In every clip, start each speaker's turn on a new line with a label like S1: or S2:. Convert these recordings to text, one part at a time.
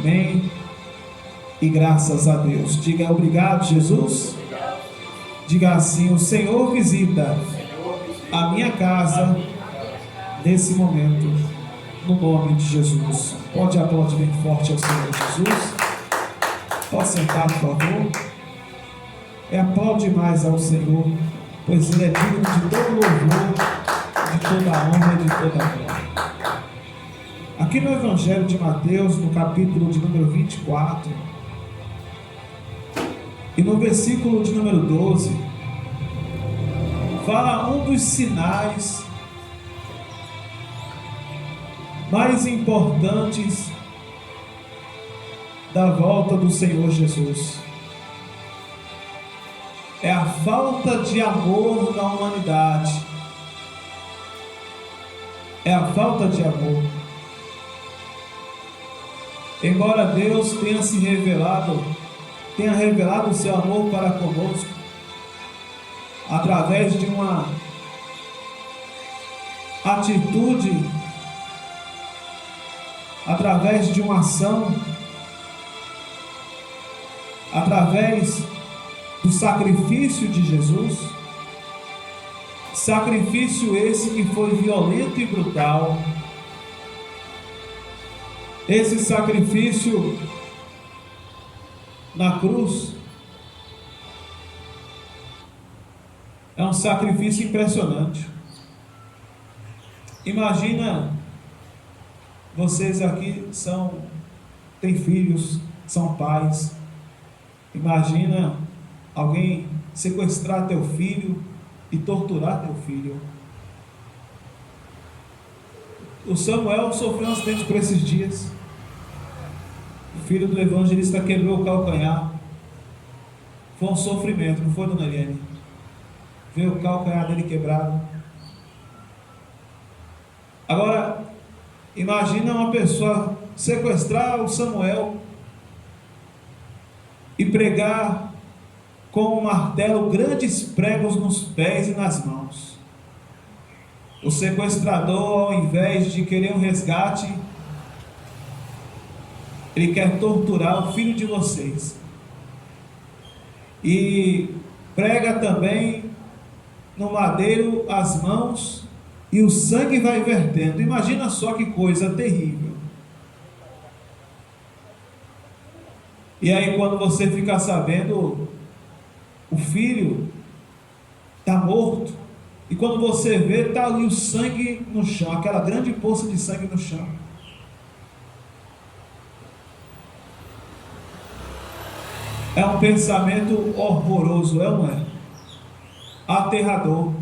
S1: Amém. E graças a Deus. Diga obrigado, Jesus. Diga assim: o Senhor visita a minha casa nesse momento, no nome de Jesus. Pode aplaudir bem forte ao Senhor Jesus. Pode sentar, por favor. Aplaude mais ao Senhor, pois Ele é digno de todo louvor, de toda honra e de toda glória. Aqui no Evangelho de Mateus, no capítulo de número 24, e no versículo de número 12, fala um dos sinais mais importantes da volta do Senhor Jesus. É a falta de amor na humanidade. É a falta de amor. Embora Deus tenha revelado o seu amor para conosco, através de uma atitude, através de uma ação, através do sacrifício de Jesus, sacrifício esse que foi violento e brutal. Esse sacrifício na cruz é um sacrifício impressionante. Imagina, vocês aqui têm filhos, são pais. Imagina alguém sequestrar teu filho e torturar teu filho. O Samuel sofreu um acidente por esses dias. O filho do evangelista quebrou o calcanhar. Foi um sofrimento, não foi, dona Eliane? Ver o calcanhar dele quebrado. Agora, imagina uma pessoa sequestrar o Samuel e pregar com um martelo grandes pregos nos pés e nas mãos. O sequestrador, ao invés de querer um resgate, ele quer torturar o filho de vocês. E prega também no madeiro as mãos e o sangue vai vertendo. Imagina só que coisa terrível. E aí, quando você fica sabendo, o filho está morto, e quando você vê, está ali o sangue no chão, aquela grande poça de sangue no chão. É um pensamento horroroso, é ou não é? Aterrador.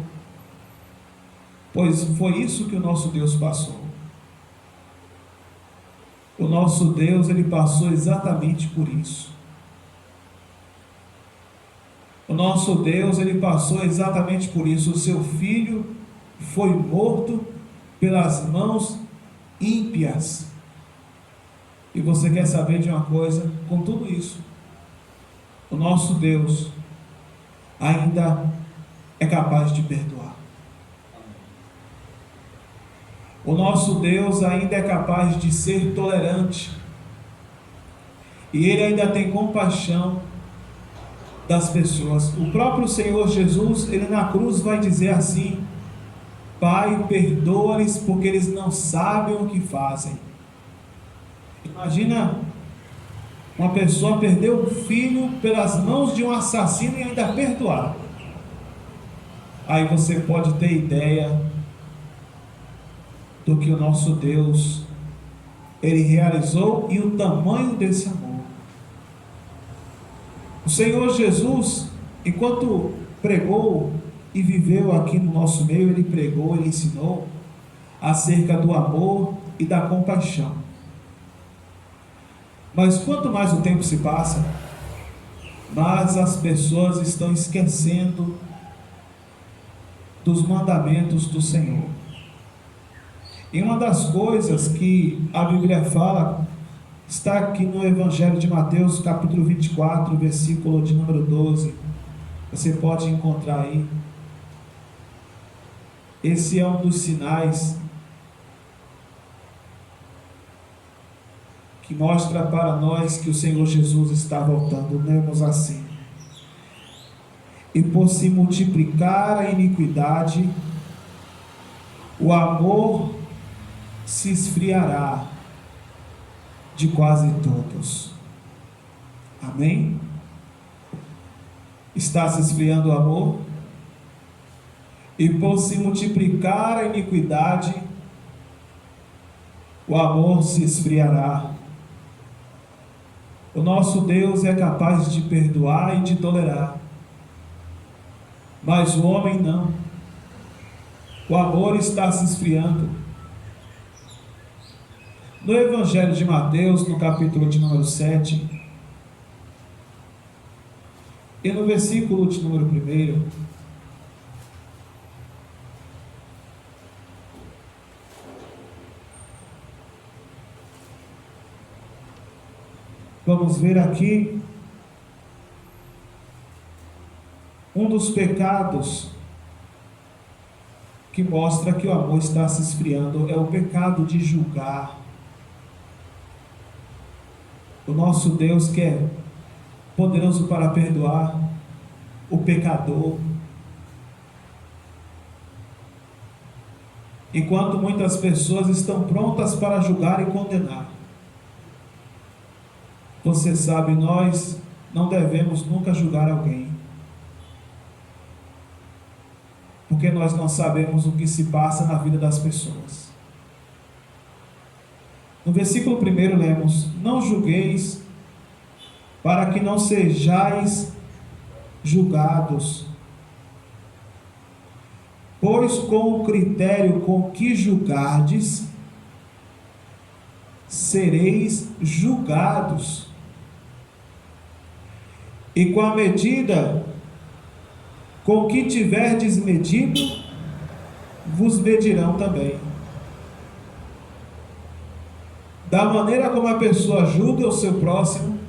S1: Pois foi isso que o nosso Deus passou. O nosso Deus, Ele passou exatamente por isso. O nosso Deus, Ele passou exatamente por isso. O seu filho foi morto pelas mãos ímpias. E você quer saber de uma coisa? Com tudo isso, o nosso Deus ainda é capaz de perdoar. O nosso Deus ainda é capaz de ser tolerante. E Ele ainda tem compaixão das pessoas. O próprio Senhor Jesus, Ele na cruz vai dizer assim: Pai, perdoa-lhes porque eles não sabem o que fazem. Imagina uma pessoa perder o filho pelas mãos de um assassino e ainda perdoar. Aí você pode ter ideia do que o nosso Deus, Ele realizou e o tamanho desse amor. O Senhor Jesus, enquanto pregou e viveu aqui no nosso meio, Ele pregou, Ele ensinou acerca do amor e da compaixão. Mas quanto mais o tempo se passa, mais as pessoas estão esquecendo dos mandamentos do Senhor. E uma das coisas que a Bíblia fala está aqui no Evangelho de Mateus, capítulo 24, versículo de número 12. Você pode encontrar aí. Esse é um dos sinais que mostra para nós que o Senhor Jesus está voltando. Lemos assim: e por se multiplicar a iniquidade, o amor se esfriará de quase todos. Amém? Está se esfriando o amor? E por se multiplicar a iniquidade, o amor se esfriará. O nosso Deus é capaz de perdoar e de tolerar, mas o homem não. O amor está se esfriando. No Evangelho de Mateus, no capítulo de número 7, e no versículo de número 1, vamos ver aqui um dos pecados que mostra que o amor está se esfriando. É o pecado de julgar. O nosso Deus que é poderoso para perdoar o pecador, enquanto muitas pessoas estão prontas para julgar e condenar. Você sabe, nós não devemos nunca julgar alguém, porque nós não sabemos o que se passa na vida das pessoas. No versículo 1 lemos: não julgueis, para que não sejais julgados, pois com o critério com que julgardes, sereis julgados, e com a medida com que tiverdes medido, vos medirão também. Da maneira como a pessoa julga o seu próximo,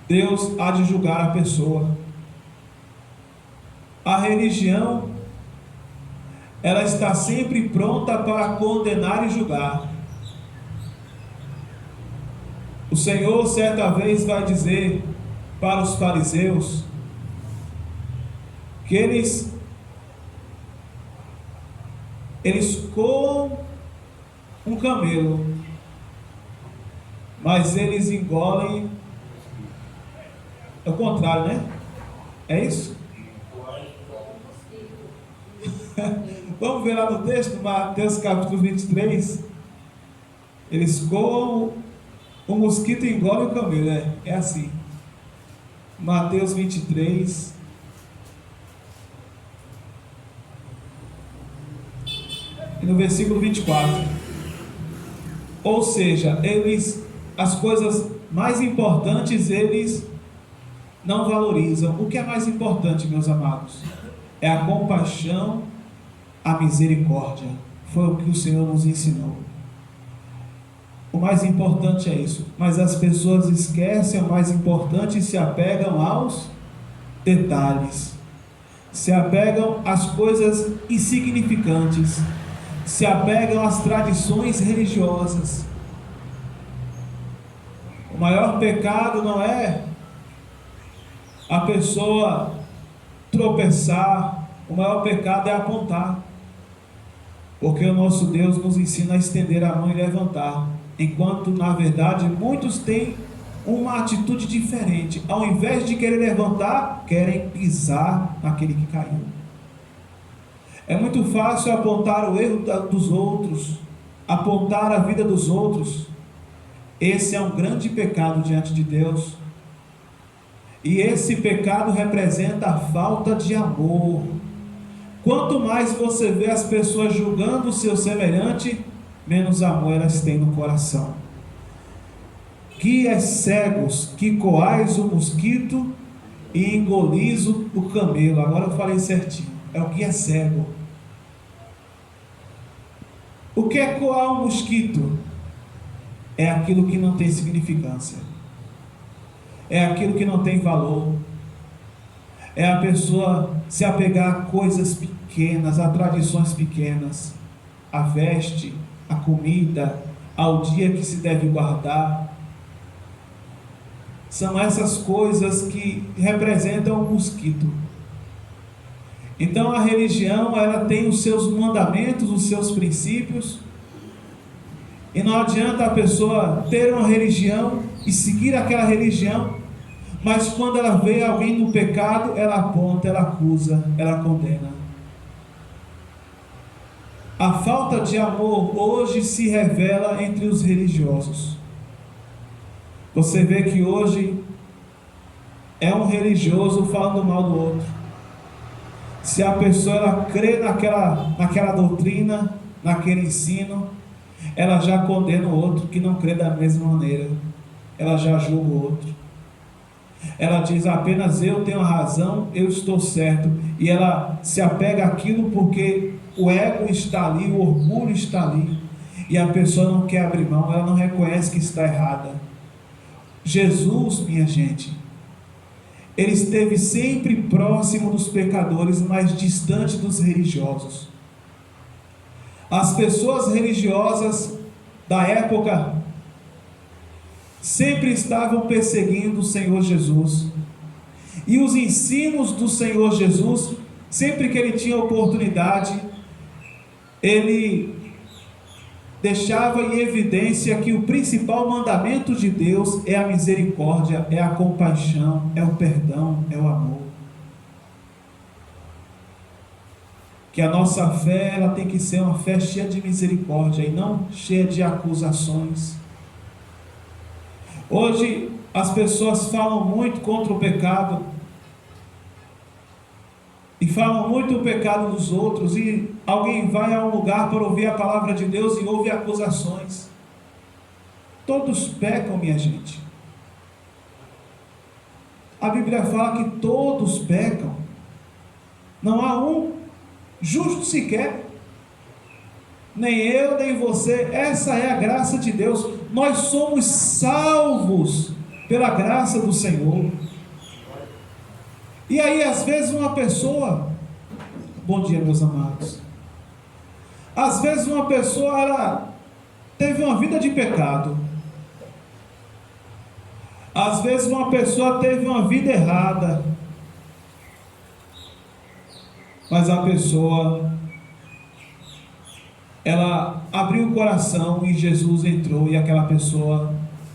S1: Deus há de julgar a pessoa. A religião, ela está sempre pronta para condenar e julgar. O Senhor certa vez vai dizer para os fariseus que eles coam um camelo, mas eles engolem. É o contrário, né? É isso? Vamos ver lá no texto, Mateus capítulo 23. Eles coam o mosquito e engolem o camelo. É assim. Mateus 23. E no versículo 24. Ou seja, as coisas mais importantes eles não valorizam. O que é mais importante, meus amados? É a compaixão, a misericórdia. Foi o que o Senhor nos ensinou. O mais importante é isso. Mas as pessoas esquecem o mais importante e se apegam aos detalhes. Se apegam às coisas insignificantes. Se apegam às tradições religiosas. O maior pecado não é a pessoa tropeçar. O maior pecado é apontar, porque o nosso Deus nos ensina a estender a mão e levantar, enquanto na verdade muitos têm uma atitude diferente. Ao invés de querer levantar, querem pisar naquele que caiu. É muito fácil apontar o erro dos outros, apontar a vida dos outros. Esse é um grande pecado diante de Deus. E esse pecado representa a falta de amor. Quanto mais você vê as pessoas julgando o seu semelhante, menos amor elas têm no coração. Guias cegos, que coais o mosquito e engolis o camelo. Agora eu falei certinho. É o guia cego. O que é coar um mosquito? É aquilo que não tem significância. É aquilo que não tem valor. É a pessoa se apegar a coisas pequenas, a tradições pequenas, a veste, a comida, ao dia que se deve guardar. São essas coisas que representam o mosquito. Então a religião, ela tem os seus mandamentos, os seus princípios, e não adianta a pessoa ter uma religião e seguir aquela religião, mas quando ela vê alguém no pecado, ela aponta, ela acusa, ela condena. A falta de amor hoje se revela entre os religiosos. Você vê que hoje é um religioso falando mal do outro. Se a pessoa ela crê naquela doutrina, naquele ensino, ela já condena o outro que não crê da mesma maneira. Ela já julga o outro. Ela diz: apenas eu tenho razão, eu estou certo. E ela se apega àquilo porque o ego está ali, o orgulho está ali. E a pessoa não quer abrir mão, ela não reconhece que está errada. Jesus, minha gente, ele esteve sempre próximo dos pecadores, mas distante dos religiosos. As pessoas religiosas da época sempre estavam perseguindo o Senhor Jesus. E os ensinos do Senhor Jesus, sempre que ele tinha oportunidade, ele deixava em evidência que o principal mandamento de Deus é a misericórdia, é a compaixão, é o perdão, é o amor. Que a nossa fé, ela tem que ser uma fé cheia de misericórdia e não cheia de acusações. Hoje as pessoas falam muito contra o pecado e falam muito o pecado dos outros, e alguém vai a um lugar para ouvir a palavra de Deus e ouve acusações. Todos pecam, minha gente. A Bíblia fala que todos pecam. Não há um justo sequer. Nem eu, nem você. Essa é a graça de Deus. Nós somos salvos pela graça do Senhor. E aí, às vezes, uma pessoa... Bom dia, meus amados. Às vezes, uma pessoa, ela teve uma vida de pecado. Às vezes, uma pessoa teve uma vida errada. Mas a pessoa, ela abriu o coração e Jesus entrou, e aquela pessoa,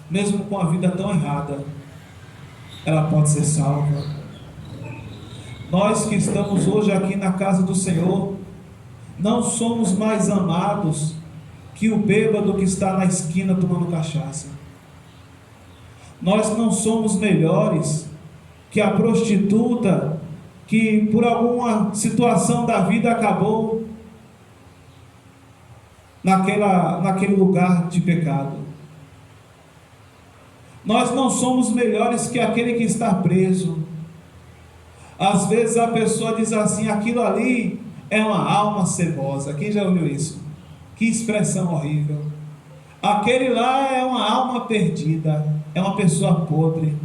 S1: mesmo com a vida tão errada, ela pode ser salva. Nós que estamos hoje aqui na casa do Senhor, não somos mais amados que o bêbado que está na esquina tomando cachaça. Nós não somos melhores que a prostituta que por alguma situação da vida acabou naquele lugar de pecado. Nós não somos melhores que aquele que está preso. Às vezes a pessoa diz assim: aquilo ali é uma alma cebosa. Quem já ouviu isso? Que expressão horrível. Aquele lá é uma alma perdida, é uma pessoa podre.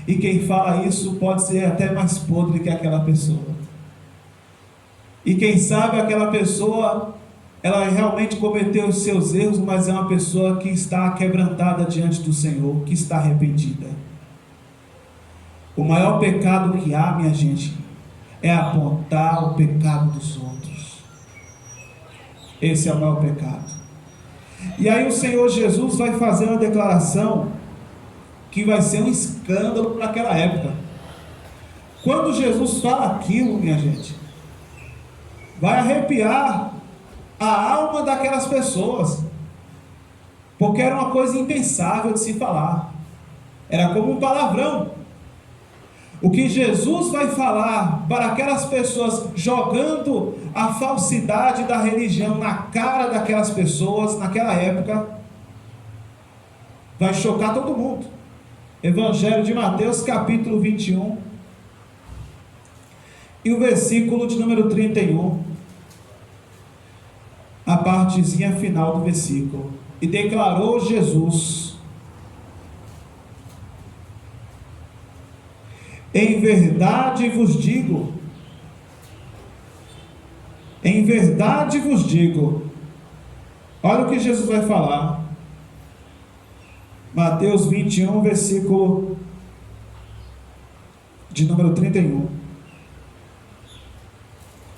S1: E quem fala isso pode ser até mais podre que aquela pessoa. E quem sabe aquela pessoa, ela realmente cometeu os seus erros, mas é uma pessoa que está quebrantada diante do Senhor, que está arrependida. O maior pecado que há, minha gente, é apontar o pecado dos outros. Esse é o maior pecado. E aí o Senhor Jesus vai fazer uma declaração que vai ser um escândalo naquela época. Quando Jesus fala aquilo, minha gente, vai arrepiar a alma daquelas pessoas, porque era uma coisa impensável de se falar, era como um palavrão. O que Jesus vai falar para aquelas pessoas, jogando a falsidade da religião na cara daquelas pessoas naquela época, vai chocar todo mundo. Evangelho de Mateus, capítulo 21, e o versículo de número 31, a partezinha final do versículo. E declarou Jesus: em verdade vos digo, em verdade vos digo. Olha o que Jesus vai falar: Mateus 21, versículo de número 31.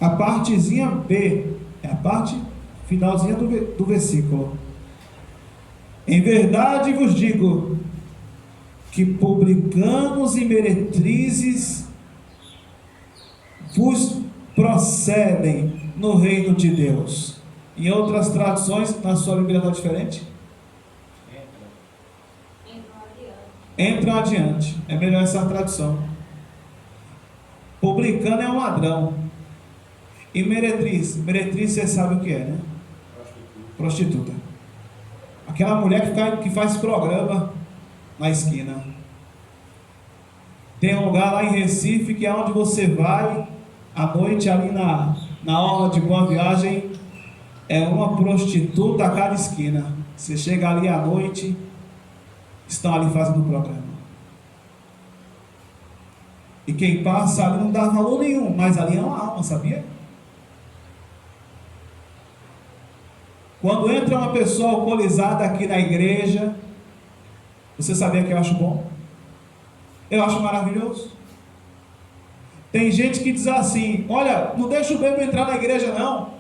S1: A partezinha B, é a parte finalzinha do versículo. Em verdade vos digo que publicanos e meretrizes vos procedem no reino de Deus. Em outras traduções, na sua Bíblia está diferente? Entram adiante. É melhor essa tradução. Publicano é um ladrão. E meretriz você sabe o que é, né? Prostituta. Aquela mulher que faz programa na esquina. Tem um lugar lá em Recife que é onde você vai à noite ali na orla de Boa Viagem. É uma prostituta a cada esquina. Você chega ali à noite, estão ali fazendo o programa. E quem passa ali não dá valor nenhum, mas ali é uma alma, sabia? Quando entra uma pessoa alcoolizada aqui na igreja, você sabia que eu acho bom? Eu acho maravilhoso. Tem gente que diz assim: olha, não deixa o bêbado entrar na igreja não.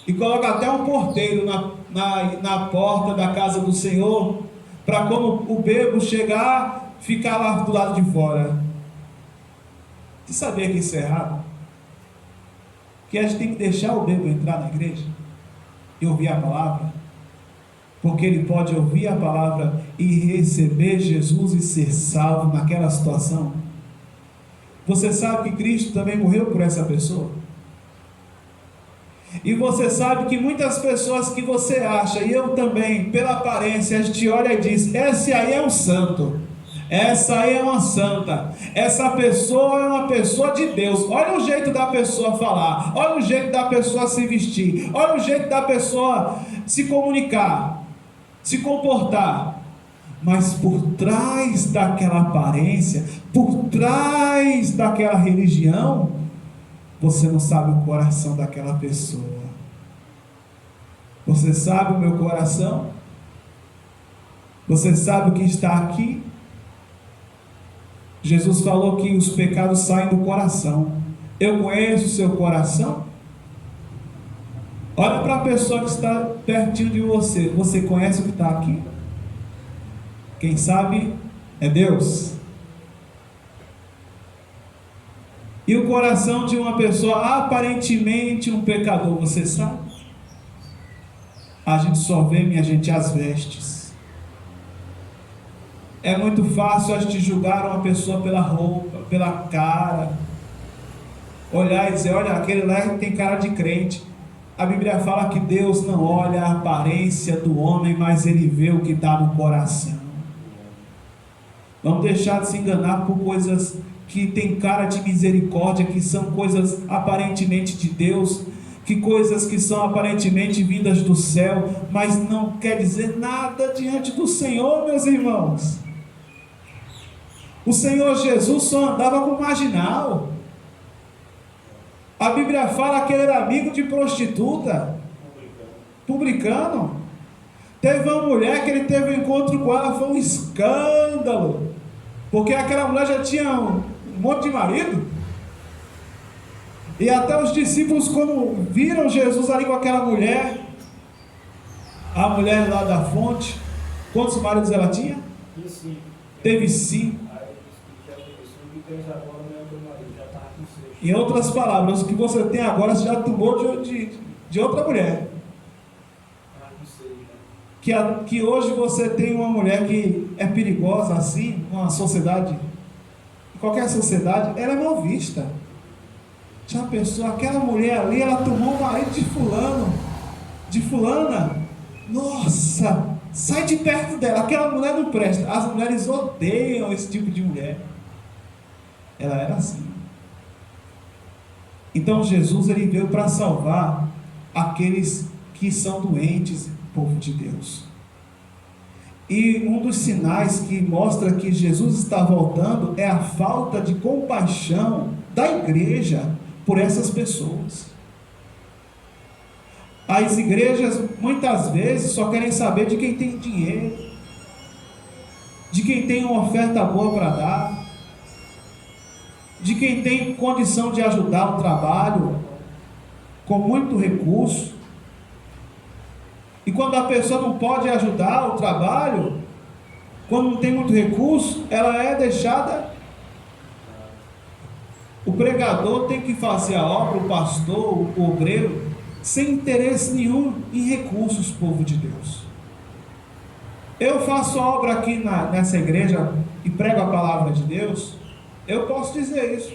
S1: E coloca até um porteiro na porta da casa do Senhor, para quando o bêbado chegar, ficar lá do lado de fora. Você sabia que isso é errado? Que a gente tem que deixar o bêbado entrar na igreja e ouvir a palavra, porque ele pode ouvir a palavra e receber Jesus e ser salvo naquela situação. Você sabe que Cristo também morreu por essa pessoa? E você sabe que muitas pessoas que você acha, e eu também, pela aparência, a gente olha e diz: esse aí é um santo, essa aí é uma santa, essa pessoa é uma pessoa de Deus. Olha o jeito da pessoa falar, olha o jeito da pessoa se vestir, olha o jeito da pessoa se comunicar, se comportar. Mas por trás daquela aparência, por trás daquela religião, você não sabe o coração daquela pessoa. Você sabe o meu coração? Você sabe o que está aqui? Jesus falou que os pecados saem do coração. Eu conheço o seu coração? Olha para a pessoa que está pertinho de você. Você conhece o que está aqui? Quem sabe é Deus. E o coração de uma pessoa aparentemente um pecador, você sabe? A gente só vê, minha gente, as vestes. É muito fácil a gente julgar uma pessoa pela roupa, pela cara. Olhar e dizer: olha, aquele lá tem cara de crente. A Bíblia fala que Deus não olha a aparência do homem, mas Ele vê o que está no coração. Vamos deixar de se enganar por coisas que tem cara de misericórdia, que são coisas aparentemente de Deus, que coisas que são aparentemente vindas do céu, mas não quer dizer nada diante do Senhor, meus irmãos. O Senhor Jesus só andava com marginal. A Bíblia fala que ele era amigo de prostituta, publicano. Teve uma mulher que ele teve um encontro com ela, foi um escândalo, porque aquela mulher já tinha um monte de marido. E até os discípulos, quando viram Jesus ali com aquela mulher, a mulher lá da fonte, quantos maridos ela tinha? Teve 5. Em outras palavras, o que você tem agora, você já tomou de outra mulher. Que hoje você tem uma mulher que é perigosa assim, numa sociedade, em qualquer sociedade, ela é mal vista. Já pensou, aquela mulher ali, ela tomou o marido de fulano, de fulana, nossa, sai de perto dela, aquela mulher não presta. As mulheres odeiam esse tipo de mulher. Ela era assim. Então Jesus, ele veio para salvar aqueles que são doentes, povo de Deus. E um dos sinais que mostra que Jesus está voltando é a falta de compaixão da igreja por essas pessoas. As igrejas muitas vezes só querem saber de quem tem dinheiro. de quem tem uma oferta boa para dar, de quem tem condição de ajudar o trabalho com muito recurso. E quando a pessoa não pode ajudar o trabalho, quando não tem muito recurso, ela é deixada. O pregador tem que fazer a obra, o pastor, o obreiro, sem interesse nenhum em recursos, povo de Deus. Eu faço a obra aqui nessa igreja e prego a palavra de Deus, eu posso dizer isso.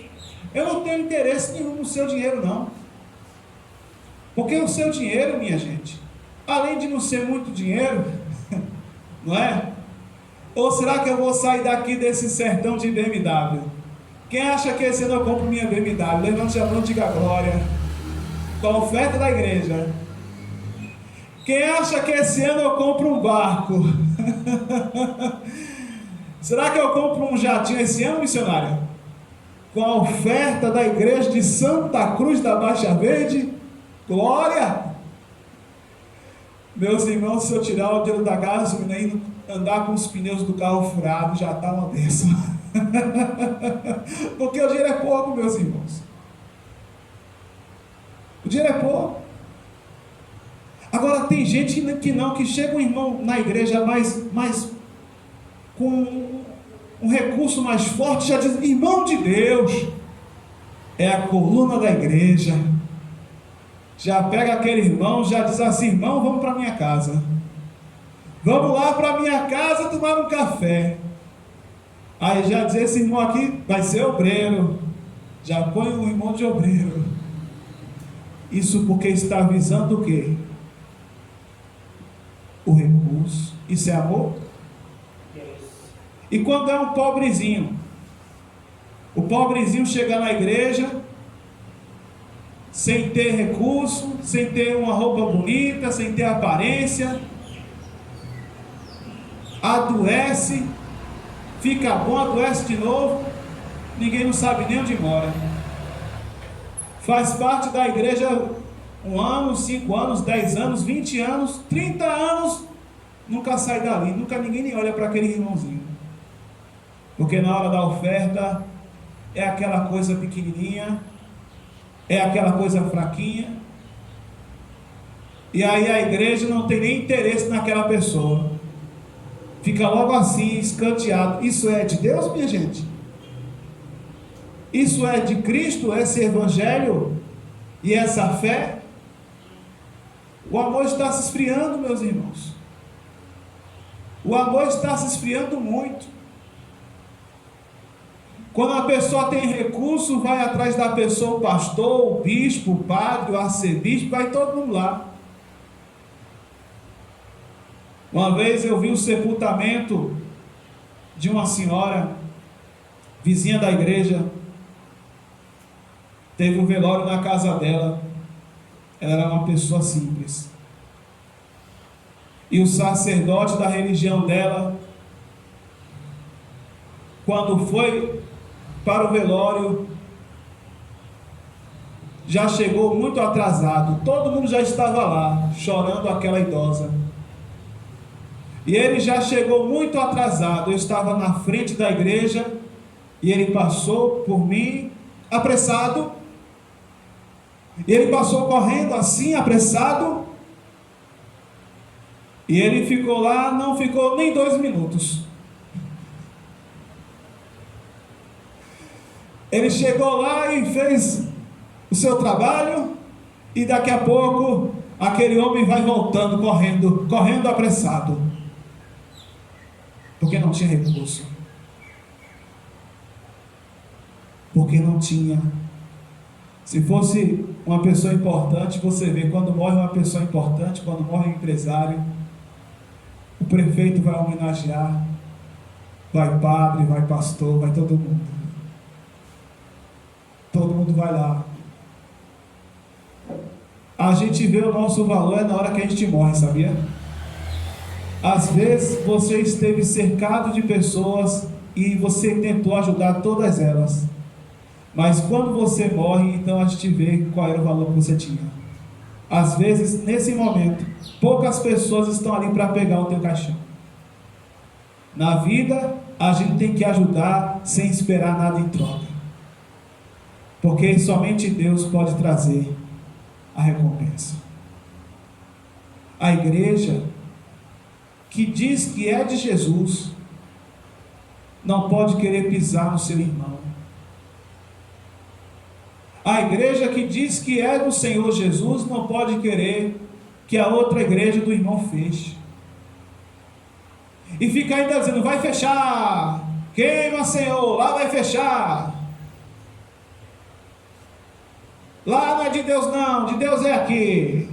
S1: Eu não tenho interesse nenhum no seu dinheiro, não. Porque o seu dinheiro, minha gente, além de não ser muito dinheiro, não é? Ou será que eu vou sair daqui desse sertão de BMW? Quem acha que esse ano eu compro minha BMW? Levante a mão e diga glória. Com a oferta da igreja. Quem acha que esse ano eu compro um barco? Será que eu compro um jatinho esse ano, missionário? Com a oferta da igreja de Santa Cruz da Baixa Verde? Glória! Meus irmãos, se eu tirar o dinheiro da gasolina e andar com os pneus do carro furados, já está uma bênção. Porque o dinheiro é pouco, meus irmãos. O dinheiro é pouco. Agora tem gente que chega um irmão na igreja mais com um recurso mais forte, já diz, irmão de Deus, é a coluna da igreja. Já pega aquele irmão, já diz assim, irmão, vamos para minha casa. Vamos lá para minha casa tomar um café. Aí já diz, esse irmão aqui vai ser obreiro. Já põe um irmão de obreiro. Isso porque está visando o quê? O recurso. Isso é amor? E quando é um pobrezinho? O pobrezinho chega na igreja sem ter recurso, sem ter uma roupa bonita, sem ter aparência, adoece, fica bom, adoece de novo, ninguém não sabe nem onde mora. Faz parte da igreja 1 ano, 5 anos, 10 anos, 20 anos, 30 anos, nunca sai dali, nunca ninguém nem olha para aquele irmãozinho. Porque na hora da oferta é aquela coisa pequenininha, é aquela coisa fraquinha, e aí a igreja não tem nem interesse naquela pessoa, fica logo assim, escanteado. Isso é de Deus, minha gente? Isso é de Cristo, esse evangelho e essa fé? O amor está se esfriando, meus irmãos. O amor está se esfriando muito. Quando a pessoa tem recurso, vai atrás da pessoa, o pastor, o bispo, o padre, o arcebispo, vai todo mundo lá. Uma vez eu vi o sepultamento de uma senhora, vizinha da igreja, teve um velório na casa dela, ela era uma pessoa simples, e o sacerdote da religião dela, quando foi para o velório, já chegou muito atrasado, todo mundo já estava lá, chorando aquela idosa, e ele já chegou muito atrasado. Eu estava na frente da igreja, e ele passou por mim, apressado, e ele passou correndo assim, apressado, e ele ficou lá, não ficou nem 2 minutos, ele chegou lá e fez o seu trabalho, e daqui a pouco, aquele homem vai voltando, correndo apressado, porque não tinha recurso, porque não tinha. Se fosse uma pessoa importante, você vê, quando morre uma pessoa importante, quando morre um empresário, o prefeito vai homenagear, vai padre, vai pastor, vai todo mundo. Todo mundo vai lá. A gente vê o nosso valor na hora que a gente morre, sabia? Às vezes você esteve cercado de pessoas e você tentou ajudar todas elas, mas quando você morre, então a gente vê qual era o valor que você tinha. Às vezes, nesse momento, poucas pessoas estão ali para pegar o teu caixão, Na vida, a gente tem que ajudar sem esperar nada em troca, porque somente Deus pode trazer a recompensa. A igreja que diz que é de Jesus não pode querer pisar no seu irmão. A igreja que diz que é do Senhor Jesus não pode querer que a outra igreja do irmão feche. E fica ainda dizendo: vai fechar, queima, Senhor, lá vai fechar, lá não é de Deus não, de Deus é aqui.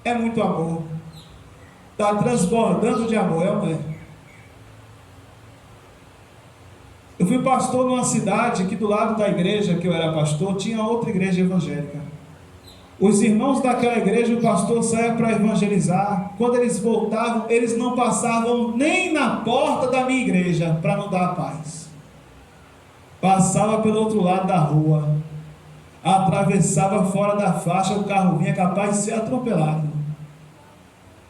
S1: É muito amor, está transbordando de amor, é ou não é? Eu fui pastor numa cidade que do lado da igreja que eu era pastor tinha outra igreja evangélica. Os irmãos daquela igreja, o pastor saía para evangelizar. Quando eles voltavam, eles não passavam nem na porta da minha igreja para não dar paz. Passava pelo outro lado da rua, atravessava fora da faixa, o carro vinha capaz de ser atropelado.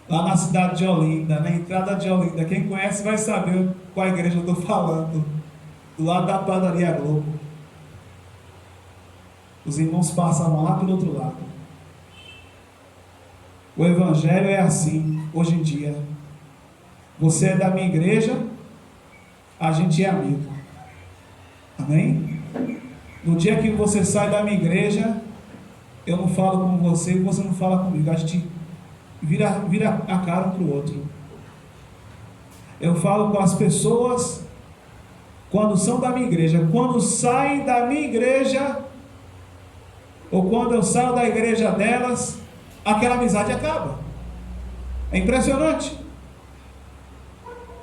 S1: Lá na cidade de Olinda, na entrada de Olinda, quem conhece vai saber qual igreja eu estou falando. Do lado da padaria Globo. Os irmãos passavam lá pelo outro lado. O evangelho é assim, hoje em dia. Você é da minha igreja, a gente é amigo. Amém? No dia que você sai da minha igreja, eu não falo com você e você não fala comigo. A gente vira a cara um para o outro. Eu falo com as pessoas quando são da minha igreja. Quando saem da minha igreja, ou quando eu saio da igreja delas, aquela amizade acaba. É impressionante.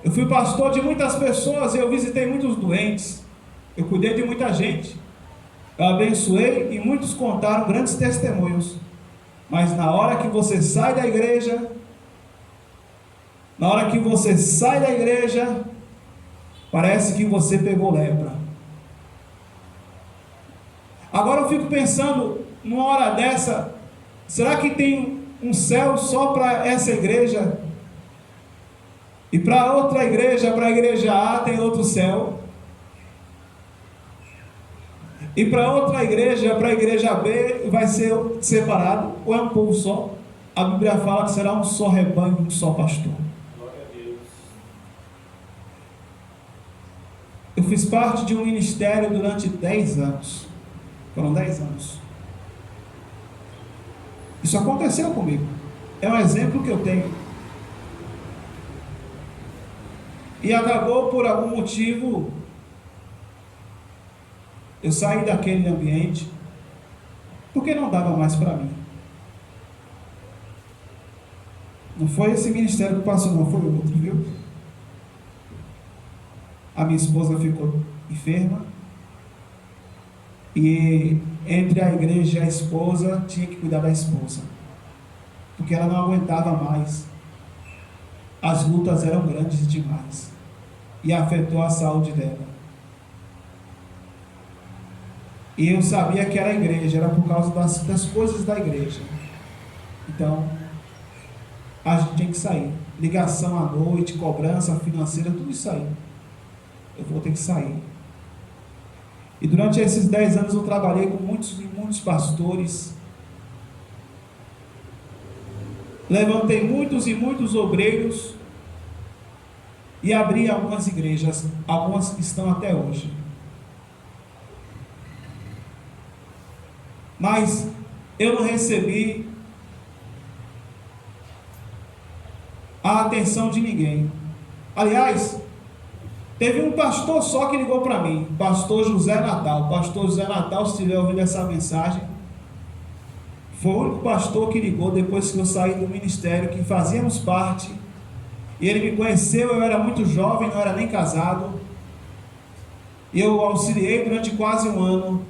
S1: Eu fui pastor de muitas pessoas, eu visitei muitos doentes, eu cuidei de muita gente, eu abençoei e muitos contaram grandes testemunhos. Mas na hora que você sai da igreja, parece que você pegou lepra. Agora eu fico pensando, numa hora dessa, será que tem um céu só para essa igreja? E para outra igreja, para a igreja A, tem outro céu? E para outra igreja, para a igreja B, vai ser separado? Ou é um povo só? A Bíblia fala que será um só rebanho, um só pastor.
S2: Glória a Deus.
S1: Eu fiz parte de um ministério durante 10 anos. Foram 10 anos. Isso aconteceu comigo. É um exemplo que eu tenho. E acabou por algum motivo eu saí daquele ambiente, porque não dava mais para mim. Não foi esse ministério que passou, não, foi outro, viu? A minha esposa ficou enferma, e entre a igreja e a esposa, tinha que cuidar da esposa, porque ela não aguentava mais. As lutas eram grandes demais, e afetou a saúde dela. E eu sabia que era a igreja, era por causa das coisas da igreja. Então, a gente tinha que sair. Ligação à noite, cobrança financeira, tudo isso aí. Eu vou ter que sair. E durante esses 10 anos eu trabalhei com muitos pastores. Levantei muitos e muitos obreiros. E abri algumas igrejas, algumas estão até hoje. Mas eu não recebi a atenção de ninguém. Aliás, teve um pastor só que ligou para mim, pastor José Natal. Pastor José Natal, se estiver ouvindo essa mensagem, foi o único pastor que ligou depois que eu saí do ministério, que fazíamos parte. E ele me conheceu, eu era muito jovem, não era nem casado. Eu auxiliei durante quase um ano.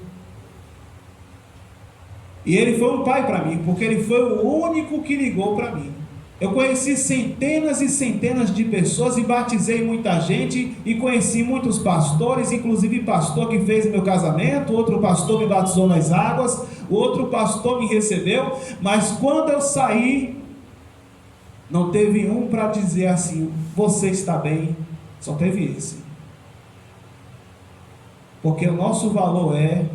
S1: E ele foi um pai para mim, porque ele foi o único que ligou para mim. Eu conheci centenas e centenas de pessoas e batizei muita gente e conheci muitos pastores, inclusive pastor que fez meu casamento, outro pastor me batizou nas águas, outro pastor me recebeu, mas quando eu saí, Não teve um para dizer assim, você está bem, só teve esse. Porque o nosso valor é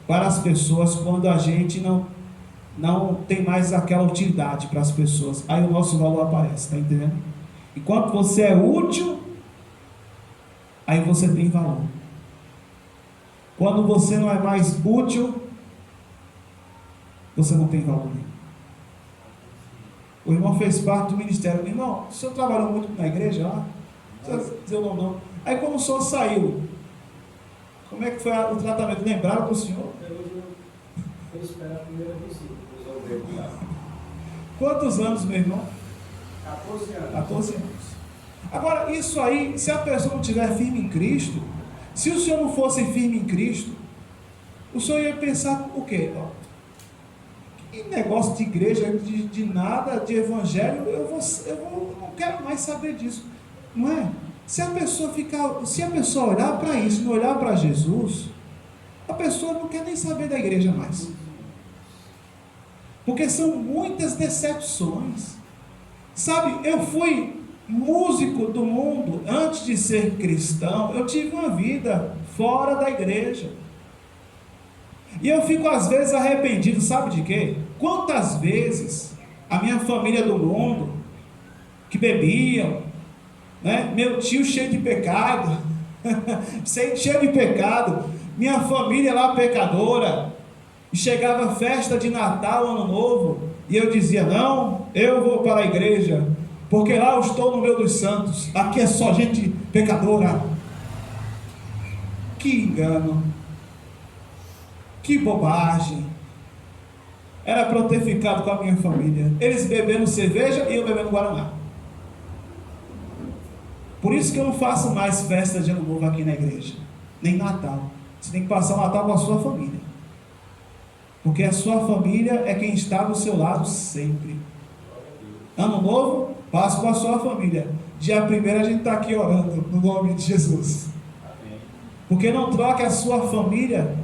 S1: para as pessoas quando a gente não tem mais aquela utilidade para as pessoas. Aí o nosso valor aparece, está entendendo? Enquanto você é útil, aí você tem valor. Quando você não é mais útil, você não tem valor. O irmão fez parte do ministério. Irmão, o senhor trabalhou muito na igreja lá? Dizer não. Aí quando o senhor saiu, como é que foi o tratamento? Lembraram do senhor?
S2: Eu espero a primeira visita.
S1: Quantos anos, meu irmão?
S2: 14 anos.
S1: 14 anos. Agora, isso aí, se a pessoa não estiver firme em Cristo, se o senhor não fosse firme em Cristo, o senhor ia pensar o quê? Que negócio de igreja, de nada, de evangelho, eu não quero mais saber disso. Não é? Se a pessoa olhar para isso, não olhar para Jesus, a pessoa não quer nem saber da igreja mais. Porque são muitas decepções. Sabe, eu fui músico do mundo antes de ser cristão. Eu tive uma vida fora da igreja. E eu fico às vezes arrependido, sabe de quê? Quantas vezes a minha família do mundo, que bebiam, né? Meu tio cheio de pecado, cheio de pecado, minha família lá pecadora, e chegava festa de Natal, Ano Novo, e eu dizia, não, eu vou para a igreja, porque lá eu estou no meio dos santos, aqui é só gente pecadora. Que engano, que bobagem. Era para eu ter ficado com a minha família, eles bebendo cerveja e eu bebendo Guaraná. Por isso que eu não faço mais festa de Ano Novo aqui na igreja, nem Natal. Você tem que passar o Natal com a sua família, porque a sua família é quem está do seu lado sempre. Ano Novo, passe com a sua família. Dia 1º a gente está aqui orando no nome de Jesus. Porque não troque a sua família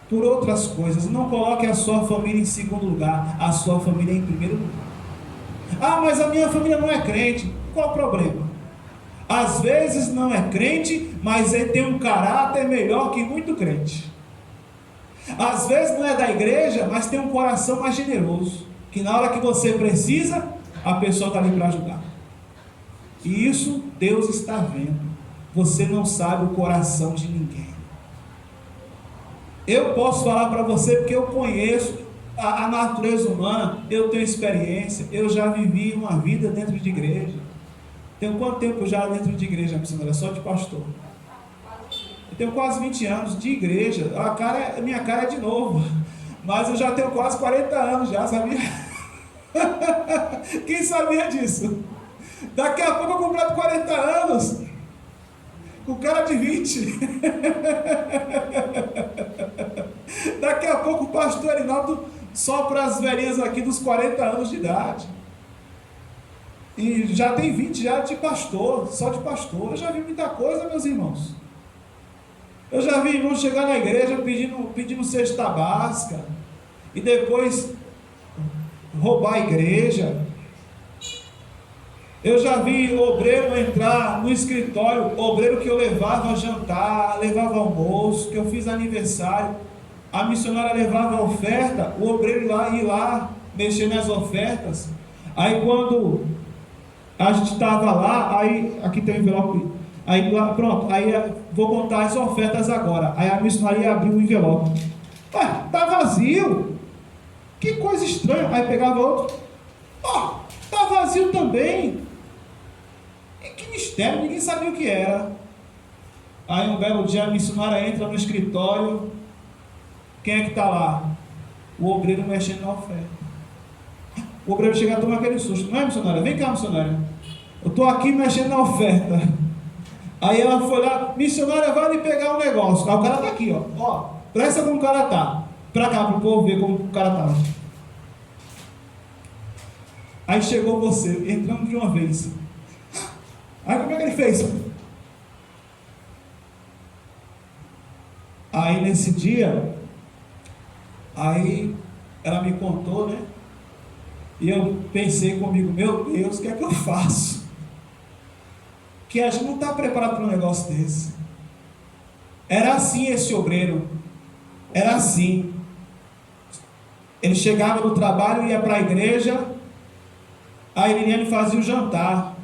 S1: por outras coisas. Não coloque a sua família em segundo lugar, a sua família em primeiro lugar. Ah, mas a minha família não é crente. Qual o problema? Às vezes não é crente, mas ele tem um caráter melhor que muito crente. Às vezes não é da igreja, mas tem um coração mais generoso, que na hora que você precisa, a pessoa está ali para ajudar. E isso Deus está vendo. Você não sabe o coração de ninguém. Eu posso falar para você porque eu conheço a natureza humana, eu tenho experiência, eu já vivi uma vida dentro de igreja. Tenho quanto tempo já dentro de igreja, missionária? Só de pastor. Eu tenho quase 20 anos de igreja. Minha cara é de novo, mas eu já tenho quase 40 anos já, sabia? Quem sabia disso? Daqui a pouco eu completo 40 anos com cara de 20. Daqui a pouco o pastor Erinaldo sopra as velhinhas aqui dos 40 anos de idade. E já tem 20 já de pastor, só de pastor. Eu já vi muita coisa, meus irmãos. Eu já vi irmãos chegar na igreja pedindo cesta básica e depois roubar a igreja. Eu já vi obreiro entrar no escritório, obreiro que eu levava jantar, levava almoço, que eu fiz aniversário, a missionária levava a oferta, o obreiro ia lá mexer nas ofertas. Aí quando a gente estava lá, aí aqui tem o envelope, aí lá, pronto, aí vou contar as ofertas agora. Aí a missionária abriu o envelope, tá vazio, que coisa estranha. Aí pegava outro, tá vazio também, e que mistério, ninguém sabia o que era. Aí um belo dia a missionária entra no escritório, quem é que está lá? O obreiro mexendo na oferta. O obreiro chega a tomar aquele susto, não é, missionária? Vem cá, missionária, eu estou aqui mexendo na oferta. Aí ela foi lá, missionária, vai lhe pegar um negócio. Aí o cara está aqui, ó, presta como o cara está, para cá, para o povo ver como o cara está. Aí chegou você, entrando de uma vez. Aí como é que ele fez? Aí nesse dia, aí ela me contou, né? E eu pensei comigo, meu Deus, o que é que eu faço? Que a gente não está preparado para um negócio desse. Era assim esse obreiro. Era assim. Ele chegava do trabalho, ia para a igreja, aí Liliane fazia o jantar.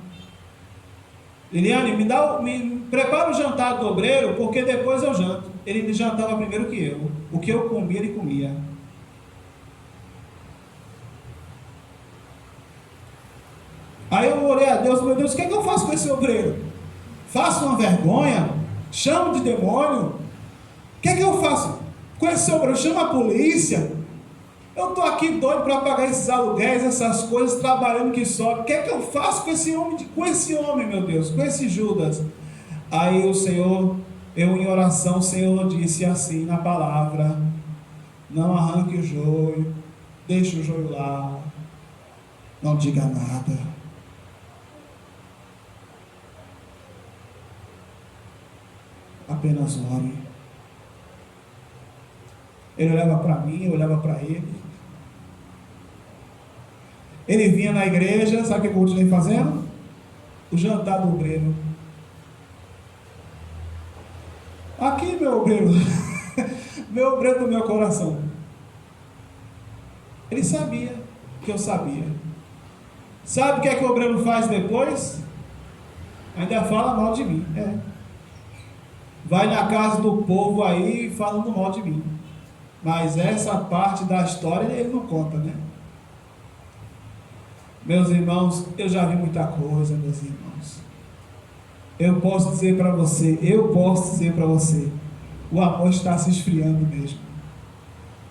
S1: Liliane, me prepara o jantar do obreiro, porque depois eu janto. Ele jantava primeiro que eu. O que eu comia, ele comia. Aí eu orei a Deus, meu Deus, o que é que eu faço com esse obreiro? Faço uma vergonha? Chamo de demônio? O que é que eu faço com esse obreiro? Chamo a polícia? Eu estou aqui doido para pagar esses aluguéis, essas coisas, trabalhando que sobe. O que é que eu faço com esse homem, meu Deus, com esse Judas? Aí o Senhor, eu em oração, o Senhor disse assim na palavra: não arranque o joio, deixe o joio lá, não diga nada. Apenas ore. Ele olhava para mim, eu olhava para ele. Ele vinha na igreja, sabe o que eu continuei fazendo? O jantar do obreiro. Aqui, meu obreiro, meu obreiro do meu coração. Ele sabia que eu sabia. Sabe o que é que o obreiro faz depois? Ainda fala mal de mim. Vai na casa do povo aí falando mal de mim. Mas essa parte da história ele não conta, né? Meus irmãos, eu já vi muita coisa, meus irmãos. Eu posso dizer para você, o amor está se esfriando mesmo.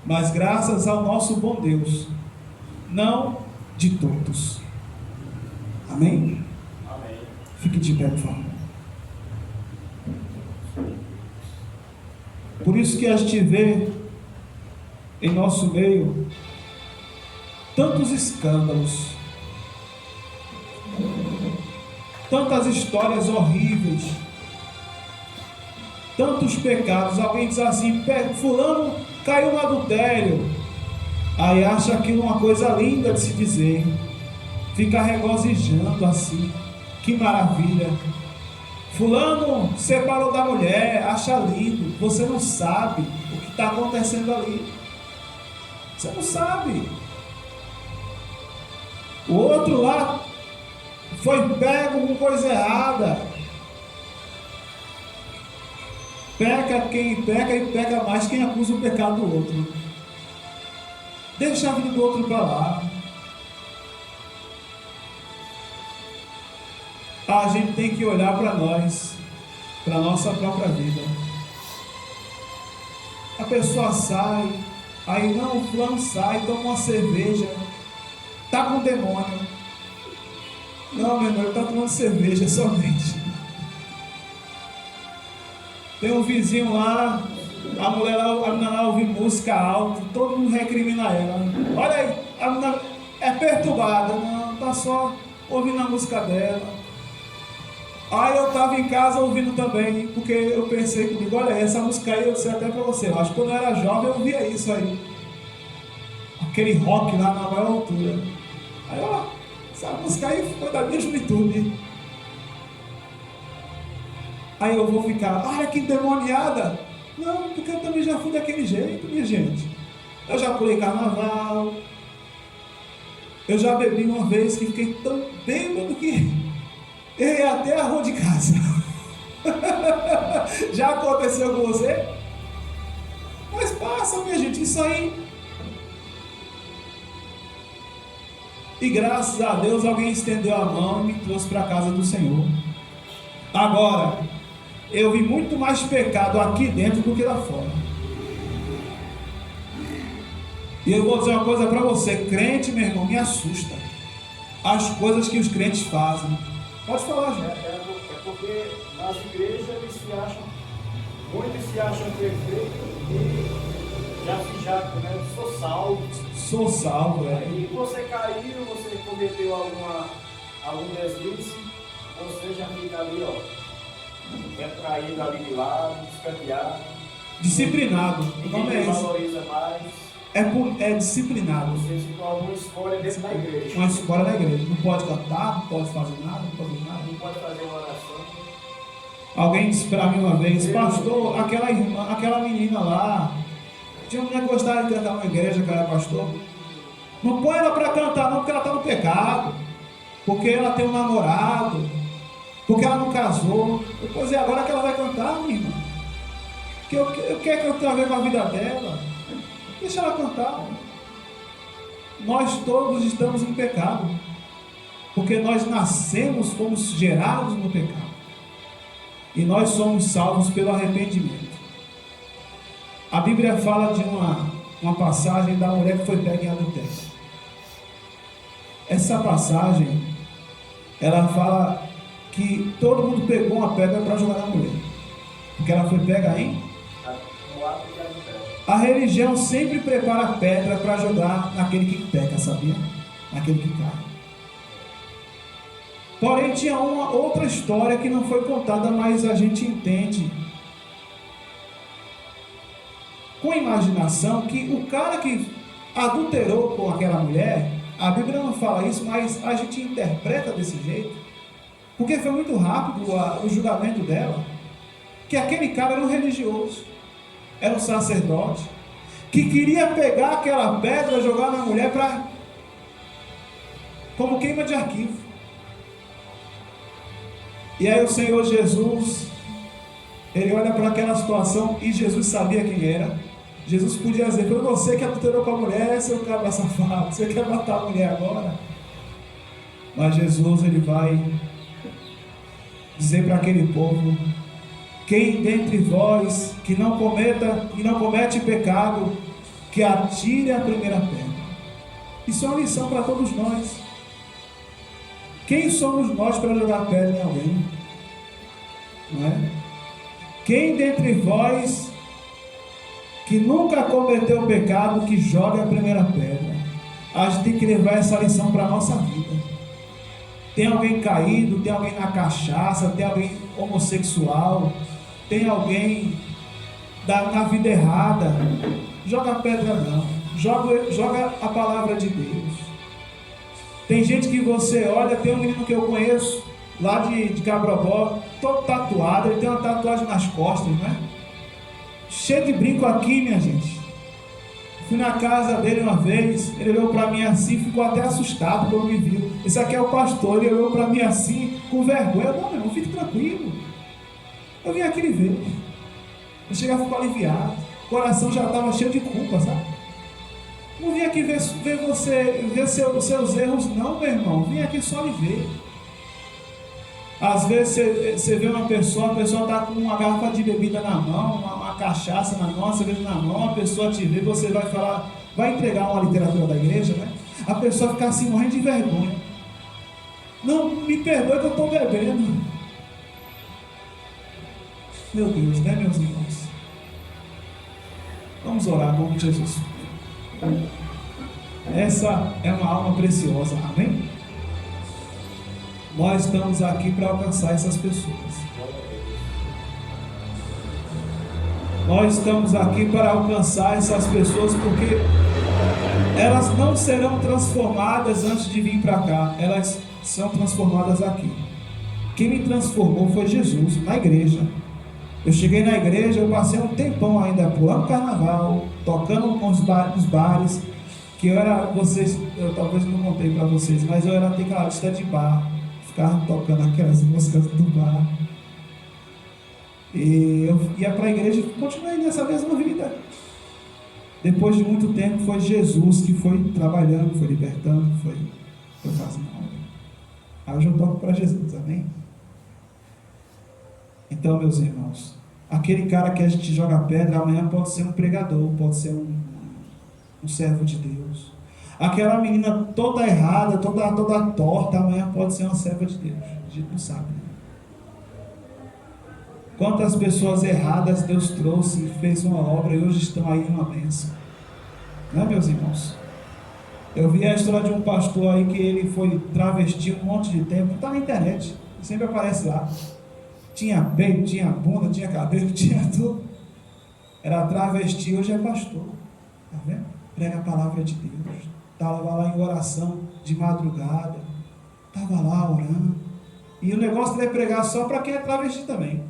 S1: Mas graças ao nosso bom Deus, não de todos. Amém?
S2: Amém.
S1: Fique de pé, por favor. Por isso que a gente vê em nosso meio tantos escândalos, tantas histórias horríveis, tantos pecados. Alguém diz assim: fulano caiu no adultério, aí acha aquilo uma coisa linda de se dizer, fica regozijando assim, que maravilha. Fulano separou da mulher, acha lindo. Você não sabe o que está acontecendo ali. Você não sabe. O outro lá foi pego com coisa errada. Peca quem peca e peca mais quem acusa o pecado do outro. Deixa a vida do outro para lá. A gente tem que olhar para nós, para a nossa própria vida. A pessoa sai, aí não, o fulano sai, toma uma cerveja, está com demônio. Não, meu irmão, ele está tomando cerveja somente. Tem um vizinho lá, a mulher lá, a menina lá ouve música alta, todo mundo recrimina ela. Olha aí, a menina é perturbada, não, está só ouvindo a música dela. Aí eu estava em casa ouvindo também, porque eu pensei comigo, olha, essa música aí eu sei até para você, eu acho que quando eu era jovem eu ouvia isso aí. Aquele rock lá na maior altura. Aí, ó, essa música aí foi da minha juventude. Aí eu vou ficar, olha que endemoniada. Não, porque eu também já fui daquele jeito, minha gente. Eu já pulei carnaval. Eu já bebi uma vez que fiquei tão bêbado que errei até a rua de casa. Já aconteceu com você? Mas passa, minha gente, isso aí. E graças a Deus alguém estendeu a mão e me trouxe para a casa do Senhor. Agora, eu vi muito mais pecado aqui dentro do que lá fora. E eu vou dizer uma coisa para você, crente, meu irmão, me assusta as coisas que os crentes fazem. Pode falar, João.
S2: É porque nas igrejas eles muitos se acham perfeitos e já se jactam, né? Sou salvo.
S1: Sou salvo,
S2: E você caiu, você cometeu algum deslize, você já fica ali, ó, retraído ali de lado, escanteado.
S1: Disciplinado. O nome é
S2: Ninguém
S1: esse.
S2: valoriza mais.
S1: é disciplinado.
S2: Você se torna uma escolha dentro da igreja.
S1: Uma escola na igreja. Não pode cantar, não pode fazer nada, não pode fazer nada.
S2: Não pode fazer uma oração.
S1: Alguém disse para mim uma vez, pastor, aquela menina lá, tinha uma mulher que gostava de cantar na igreja, que era pastor. Não põe ela para cantar não, porque ela está no pecado. Porque ela tem um namorado. Porque ela não casou. Pois é, agora que ela vai cantar, minha irmã. O que é que eu tenho a ver com a vida dela? Deixa ela cantar. Nós todos estamos em pecado. Porque nós nascemos, fomos gerados no pecado. E nós somos salvos pelo arrependimento. A Bíblia fala de uma passagem da mulher que foi pega em adultério. Essa passagem, ela fala que todo mundo pegou uma pedra para jogar na mulher. Porque ela foi pega em... A religião sempre prepara pedra para jogar naquele que peca, sabia? Naquele que cai. Porém, tinha uma outra história que não foi contada, mas a gente entende com imaginação que o cara que adulterou com aquela mulher, a Bíblia não fala isso, mas a gente interpreta desse jeito, porque foi muito rápido o julgamento dela, que aquele cara era um religioso, era um sacerdote, que queria pegar aquela pedra e jogar na mulher como queima de arquivo. E aí o Senhor Jesus, ele olha para aquela situação, e Jesus sabia quem era. Jesus podia dizer, foi você que adulterou com a mulher, seu cabra safado, você quer matar a mulher agora? Mas Jesus, ele vai dizer para aquele povo, quem dentre vós que não comete pecado, que atire a primeira pedra. Isso é uma lição para todos nós. Quem somos nós para jogar pedra em alguém? Não é? Quem dentre vós que nunca cometeu pecado, que jogue a primeira pedra? A gente tem que levar essa lição para a nossa vida. Tem alguém caído, tem alguém na cachaça, tem alguém homossexual, tem alguém na vida errada, joga a pedra não, joga a palavra de Deus. Tem gente que você olha, tem um menino que eu conheço, lá de Cabrobó, todo tatuado, ele tem uma tatuagem nas costas, né? Cheio de brinco aqui, minha gente. Fui na casa dele uma vez, ele olhou para mim assim, ficou até assustado quando me viu. Esse aqui é o pastor, ele olhou para mim assim, com vergonha. Não, meu irmão, fique tranquilo. Eu vim aqui lhe ver. Eu chegava a ficar aliviado, o coração já estava cheio de culpa, sabe? Não vim aqui ver seus erros, não, meu irmão. Vim aqui só lhe ver. Às vezes você vê uma pessoa, a pessoa está com uma garrafa de bebida na mão, uma cachaça na mão, uma cerveja na mão, a pessoa te vê, você vai falar, vai entregar uma literatura da igreja, né? A pessoa fica assim morrendo de vergonha. Não, me perdoe que eu estou bebendo. Meu Deus, né, meus irmãos? Vamos orar em nome de Jesus. Essa é uma alma preciosa, amém? Nós estamos aqui para alcançar essas pessoas. Nós estamos aqui para alcançar essas pessoas porque elas não serão transformadas antes de vir para cá. Elas são transformadas aqui. Quem me transformou foi Jesus, na igreja. Eu cheguei na igreja, eu passei um tempão ainda pulando carnaval, tocando nos bares, que eu talvez não contei para vocês, mas eu era tecladista de bar, ficava tocando aquelas músicas do bar. E eu ia para a igreja e continuei nessa mesma vida. Depois de muito tempo foi Jesus que foi trabalhando, foi libertando, foi fazendo algo. Aí hoje eu toco para Jesus, amém? Então, meus irmãos, aquele cara que a gente joga pedra, amanhã pode ser um pregador, pode ser um servo de Deus. Aquela menina toda errada, toda torta, amanhã pode ser uma serva de Deus. A gente não sabe, né? Quantas pessoas erradas Deus trouxe e fez uma obra e hoje estão aí uma bênção. Não é, meus irmãos? Eu vi a história de um pastor aí que ele foi travesti um monte de tempo, está na internet, sempre aparece lá. Tinha peito, tinha bunda, tinha cabelo, tinha tudo. Era travesti, hoje é pastor. Está vendo? prega a palavra de Deus. Estava lá em oração de madrugada, estava lá orando. E o negócio dele é pregar só para quem é travesti também.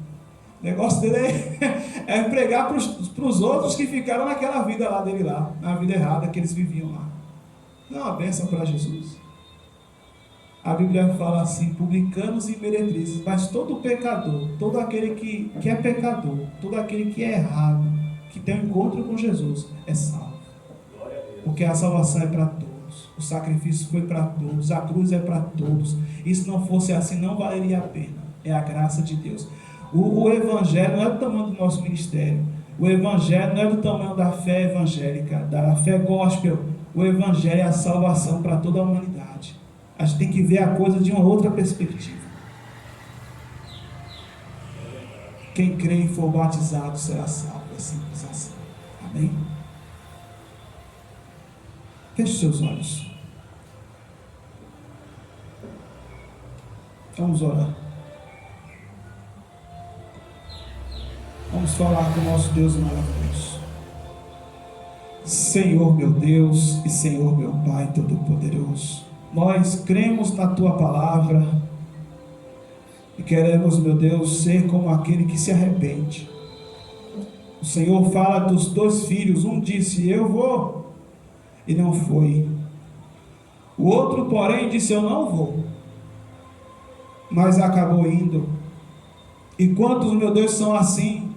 S1: O negócio dele é pregar para os outros que ficaram naquela vida lá dele lá, na vida errada que eles viviam lá. Não é uma bênção para Jesus. A Bíblia fala assim, publicanos e meretrizes, mas todo pecador, todo aquele que é pecador, todo aquele que é errado, que tem um encontro com Jesus, é salvo. Porque a salvação é para todos, o sacrifício foi para todos, a cruz é para todos. E se não fosse assim, não valeria a pena. É a graça de Deus. O Evangelho não é do tamanho do nosso ministério. O Evangelho não é do tamanho da fé evangélica, da fé gospel. O Evangelho é a salvação para toda a humanidade. A gente tem que ver a coisa de uma outra perspectiva. Quem crê e for batizado será salvo. É simples assim. Amém? Feche seus olhos. Vamos orar. Vamos falar com o nosso Deus maravilhoso. Senhor meu Deus e Senhor meu Pai Todo-Poderoso, nós cremos na Tua palavra e queremos, meu Deus, ser como aquele que se arrepende. O Senhor fala dos 2 filhos, um disse, eu vou, e não foi. O outro, porém, disse, eu não vou, mas acabou indo. E quantos, meu Deus, são assim?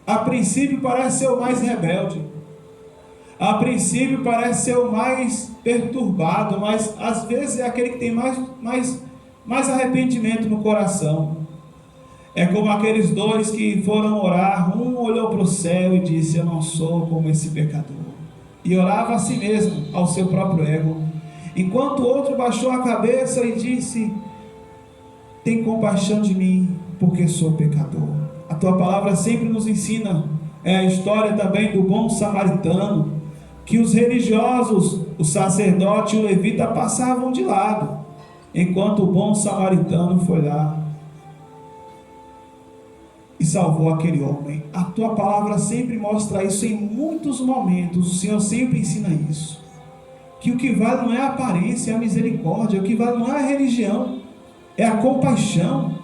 S1: A princípio parece ser o mais rebelde, a princípio parece ser o mais perturbado, mas às vezes é aquele que tem mais arrependimento no coração. É como aqueles 2 que foram orar, um olhou para o céu e disse, eu não sou como esse pecador, e orava a si mesmo, ao seu próprio ego, enquanto o outro baixou a cabeça e disse, tem compaixão de mim, porque sou pecador. A Tua palavra sempre nos ensina, é a história também do bom samaritano, que os religiosos, o sacerdote e o levita passavam de lado, enquanto o bom samaritano foi lá e salvou aquele homem. A Tua palavra sempre mostra isso em muitos momentos. O Senhor sempre ensina isso, que o que vale não é a aparência, é a misericórdia. O que vale não é a religião, é a compaixão,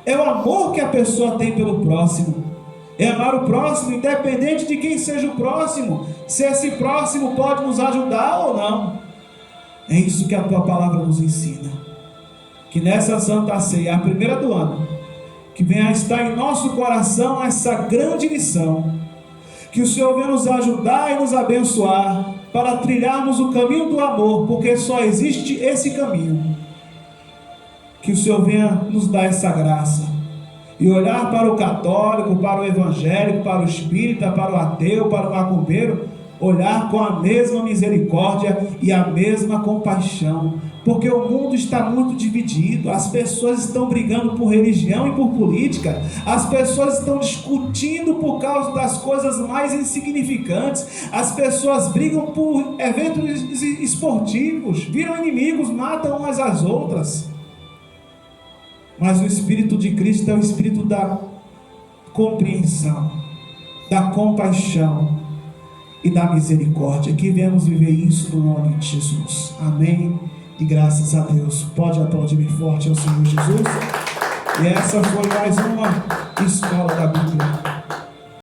S1: é o amor que a pessoa tem pelo próximo. É amar o próximo, independente de quem seja o próximo, se esse próximo pode nos ajudar ou não. É isso que a Tua palavra nos ensina. Que nessa Santa Ceia, a primeira do ano, que venha a estar em nosso coração essa grande lição, que o Senhor venha nos ajudar e nos abençoar para trilharmos o caminho do amor, porque só existe esse caminho. Que o Senhor venha nos dar essa graça e olhar para o católico, para o evangélico, para o espírita, para o ateu, para o macumbeiro, olhar com a mesma misericórdia e a mesma compaixão, porque o mundo está muito dividido, as pessoas estão brigando por religião e por política, as pessoas estão discutindo por causa das coisas mais insignificantes, as pessoas brigam por eventos esportivos, viram inimigos, matam umas às outras. Mas o Espírito de Cristo é o Espírito da compreensão, da compaixão e da misericórdia. Que venhamos viver isso no nome de Jesus. Amém. E graças a Deus. Pode aplaudir bem forte ao Senhor Jesus. E essa foi mais uma escola da Bíblia.